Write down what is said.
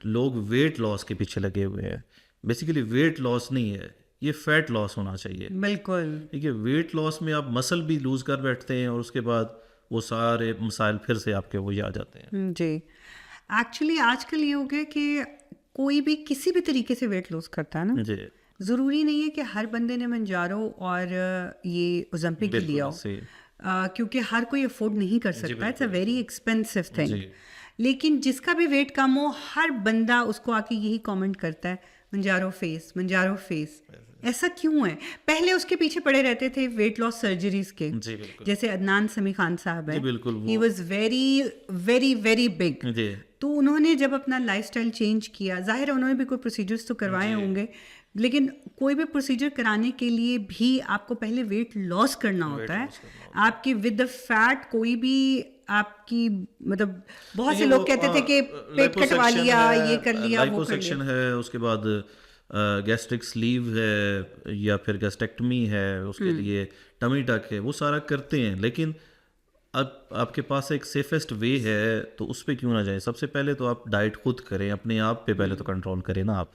लोग weight loss के पीछे लगे हुए हैं। बेसिकली वेट लॉस नहीं है, ये फैट लॉस होना चाहिए। बिल्कुल। देखिए वेट लॉस में आप मसल भी लूज कर बैठते हैं और उसके बाद वो सारे मसाइल फिर से आपके वही आ जाते हैं। जी। एक्चुअली आजकल ये हो गया कि कोई भी किसी भी तरीके से वेट लॉस करता है ना, जी ज़रूरी नहीं है कि हर बंदे ने मंजारो और ये ओलंपिक ही लिया बिल्कुल हो। सही। क्योंकि हर कोई अफोर्ड नहीं कर जी सकता, इट्स अ बिल्कुल वेरी एक्सपेंसिव थिंग। जी लेकिन जिसका भी वेट कम हो, हर बंदा उसको आके यही कमेंट करता है, मंजारो फेस, मंजारो फेस। ऐसा क्यों है? पहले उसके पीछे पड़े रहते थे वेट लॉस सर्जरीज के, जी बिल्कुल जैसे अदनान समी खान साहब जी है, बिल्कुल ही वो was very very very big. जी तो उन्होंने जब अपना लाइफस्टाइल चेंज किया, जाहिर है उन्होंने भी कोई प्रोसीजर्स तो करवाए जी होंगे, लेकिन कोई भी प्रोसीजर कराने के लिए भी आपको पहले वेट लॉस करना वेट होता है। लॉस करना होता है। आपकी विद द फैट कोई भी आपकी, मतलब बहुत से देखिए लोग कहते थे कि पेट कटवा लाइपोसक्शन लिया, ये कर है, लिया, वो कर लाइपोसक्शन लिया। है, उसके बाद गैस्ट्रिक स्लीव है या फिर गैस्ट्रेक्टमी है, उसके लिए टमी टक है, वो सारा करते हैं। लेकिन अब आपके पास एक सेफेस्ट वे है तो उस पर क्यों ना जाए। सबसे पहले तो आप डाइट खुद करें, अपने आप पे पहले तो कंट्रोल करें ना आप।